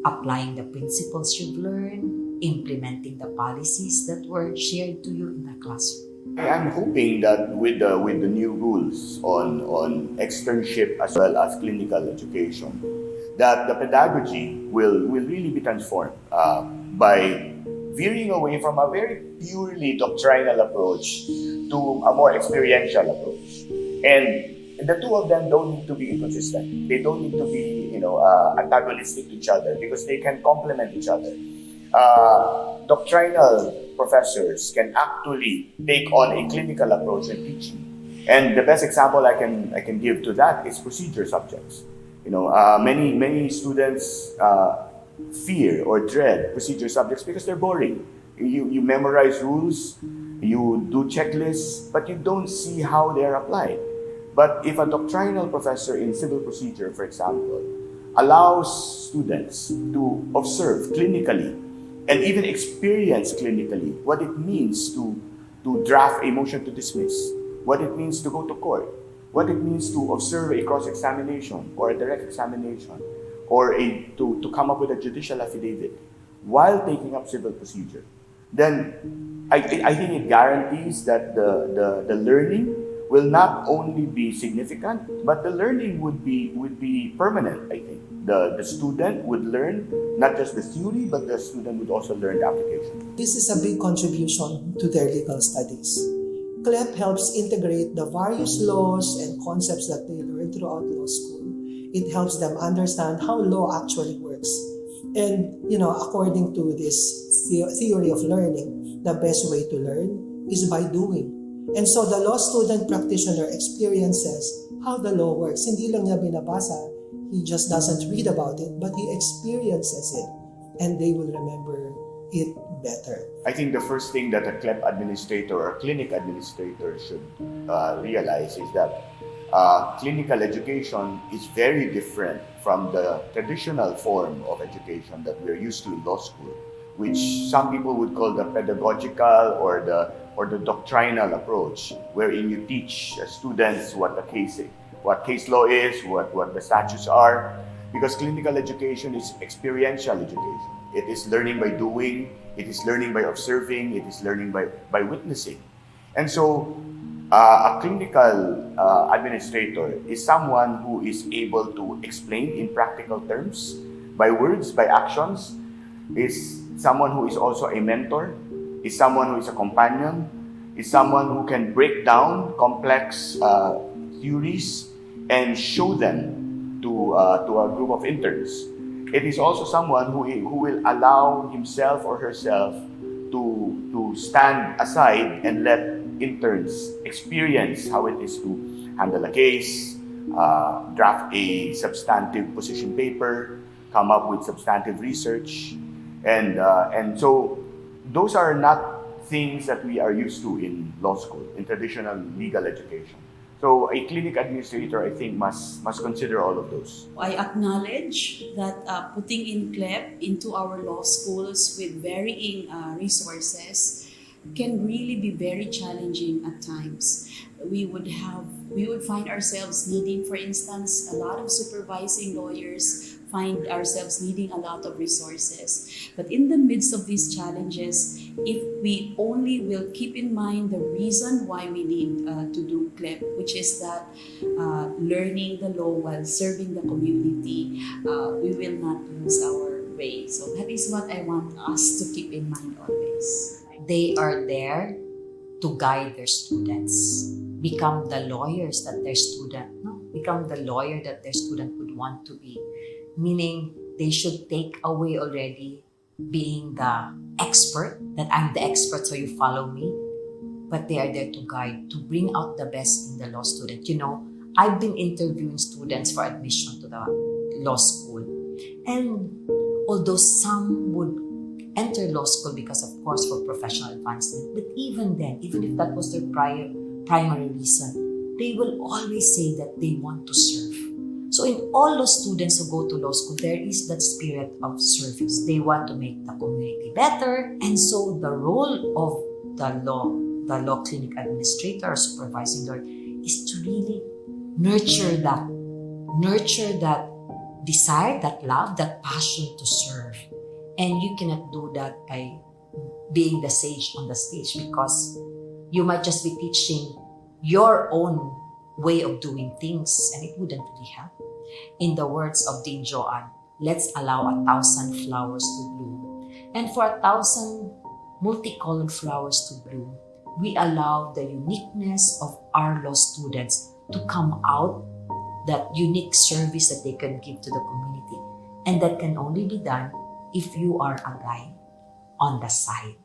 applying the principles you've learned, implementing the policies that were shared to you in the classroom. I'm hoping that with the new rules on externship as well as clinical education, that the pedagogy will really be transformed by veering away from a very purely doctrinal approach to a more experiential approach. And the two of them don't need to be inconsistent. They don't need to be antagonistic to each other, because they can complement each other. Doctrinal professors can actually take on a clinical approach in teaching. And the best example I can give to that is procedure subjects. Many students fear or dread procedure subjects because they're boring. You memorize rules, you do checklists, but you don't see how they're applied. But if a doctrinal professor in civil procedure, for example, allows students to observe clinically and even experience clinically what it means to draft a motion to dismiss, what it means to go to court, what it means to observe a cross-examination or a direct examination, or to come up with a judicial affidavit while taking up civil procedure, then I think it guarantees that the learning will not only be significant, but the learning would be permanent, I think. The student would learn not just the theory, but the student would also learn the application. This is a big contribution to their legal studies. CLEP helps integrate the various laws and concepts that they learn throughout law school. It helps them understand how law actually works. And, according to this theory of learning, the best way to learn is by doing. And so the law student practitioner experiences how the law works. Hindi lang niya binabasa, he just doesn't read about it, but he experiences it, and they will remember it better. I think the first thing that a CLEP administrator or clinic administrator should realize is that clinical education is very different from the traditional form of education that we're used to in law school, which some people would call the pedagogical or the doctrinal approach, wherein you teach students what case law is, what the statutes are, because clinical education is experiential education. It is learning by doing, it is learning by observing, it is learning by witnessing. And so a clinical administrator is someone who is able to explain in practical terms, by words, by actions, is someone who is also a mentor, is someone who is a companion, is someone who can break down complex theories and show them to a group of interns. it is also someone who will allow himself or herself to stand aside and let interns experience how it is to handle a case, draft a substantive position paper, come up with substantive research, and so those are not things that we are used to in law school, in traditional legal education. So a clinic administrator, I think, must consider all of those. I acknowledge that putting in CLEP into our law schools with varying resources can really be very challenging at times. We would find ourselves needing, for instance, a lot of supervising lawyers, find ourselves needing a lot of resources. But in the midst of these challenges, if we only will keep in mind the reason why we need to do CLEP, which is that learning the law while serving the community, we will not lose our way. So that is what I want us to keep in mind always. They are there to guide their students, become the lawyers that their student, no, become the lawyer that their student would want to be. Meaning they should take away already being the expert, that I'm the expert so you follow me, but they are there to guide, to bring out the best in the law student. You know, I've been interviewing students for admission to the law school, and although some would enter law school because, of course, for professional advancement, but even then, even if that was their primary reason, they will always say that they want to serve. So in all those students who go to law school, there is that spirit of service. They want to make the community better. And so the role of the law clinic administrator or supervising lawyer is to really nurture that desire, that love, that passion to serve. And you cannot do that by being the sage on the stage, because you might just be teaching your own way of doing things, and it wouldn't really help. In the words of Dean Joanne, let's allow 1,000 flowers to bloom. And for 1,000 multicolored flowers to bloom, we allow the uniqueness of our law students to come out, that unique service that they can give to the community. And that can only be done if you are a guide on the side.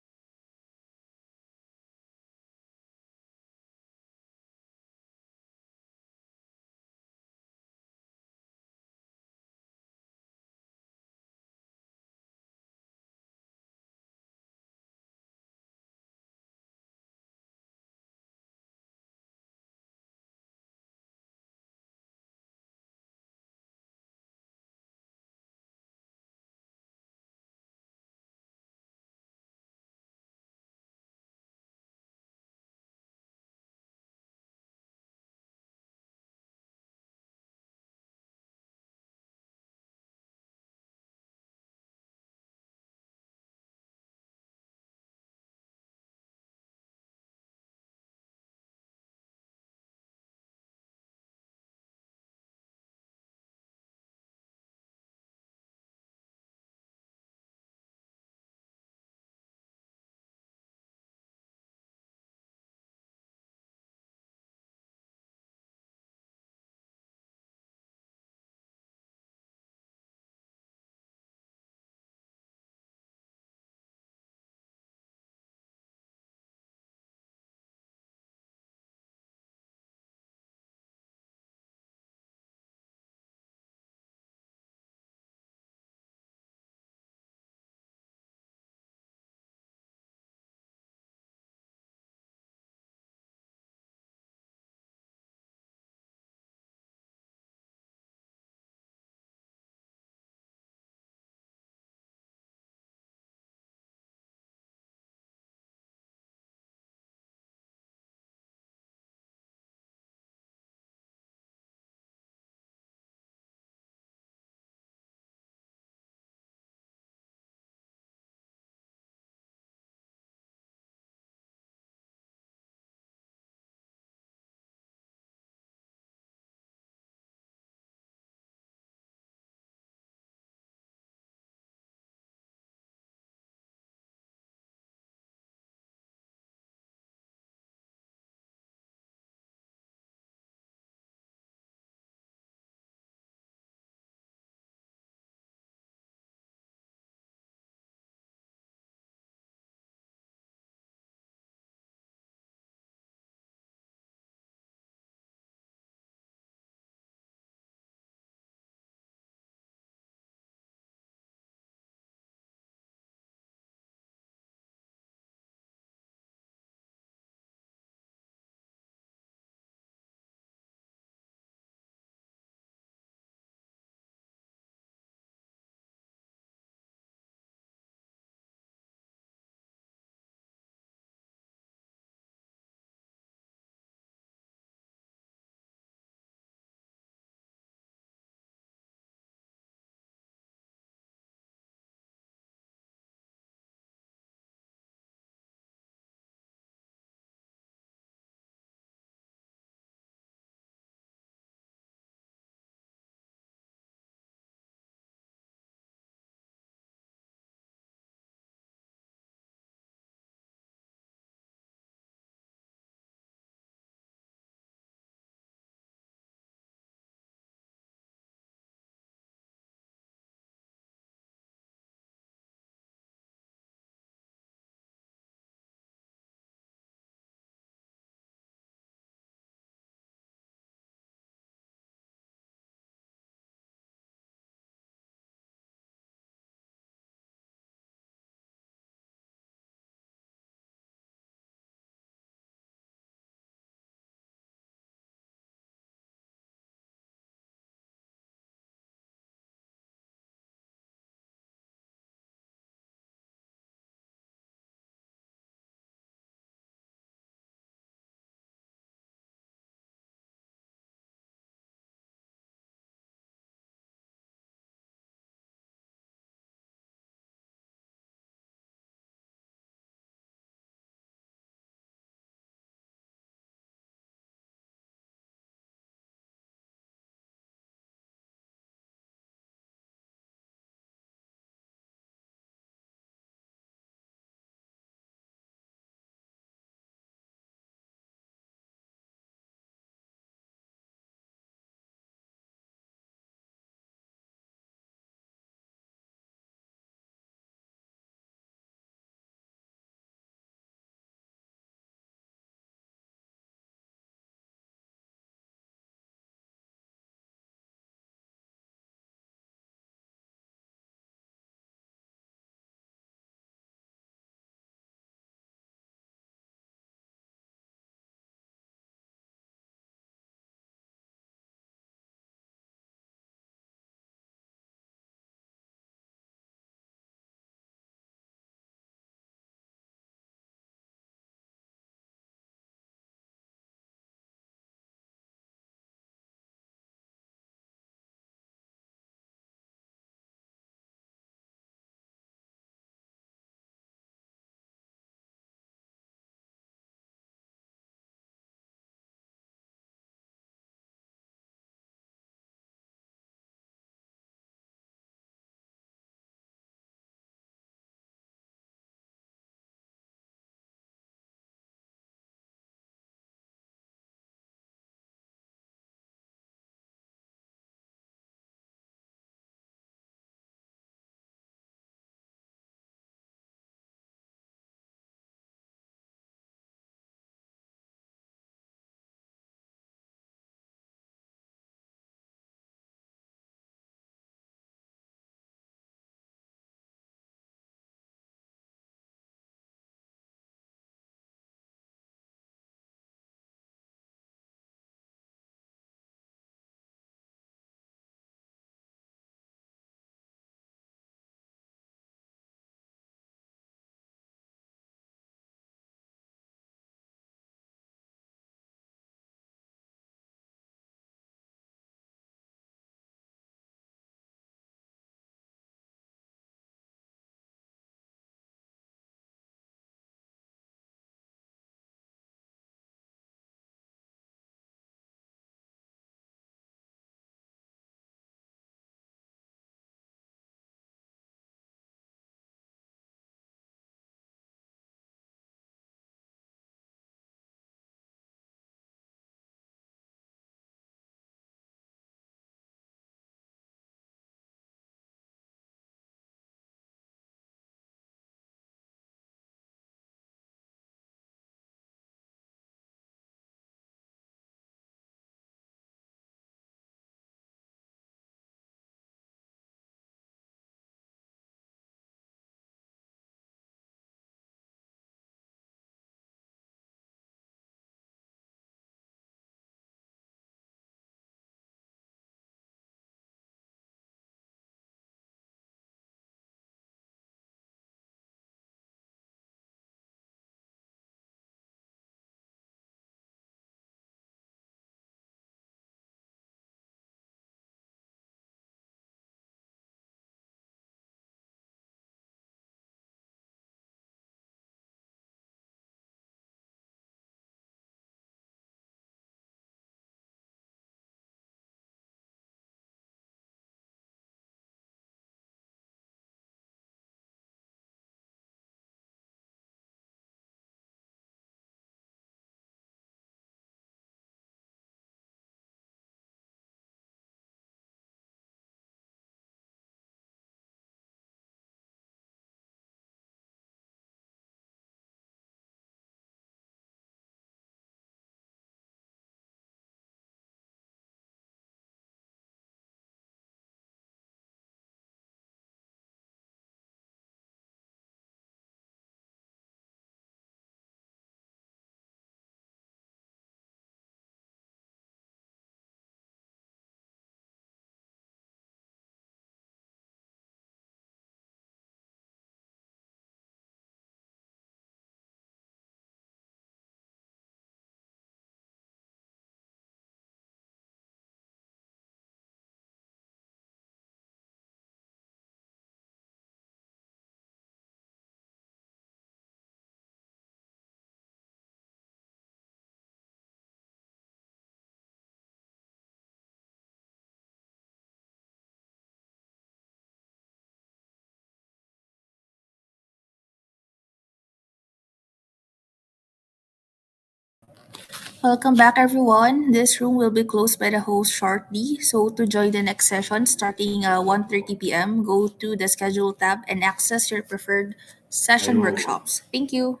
Welcome back, everyone. This room will be closed by the host shortly. So to join the next session starting 1:30 p.m., go to the schedule tab and access your preferred session workshops. Thank you.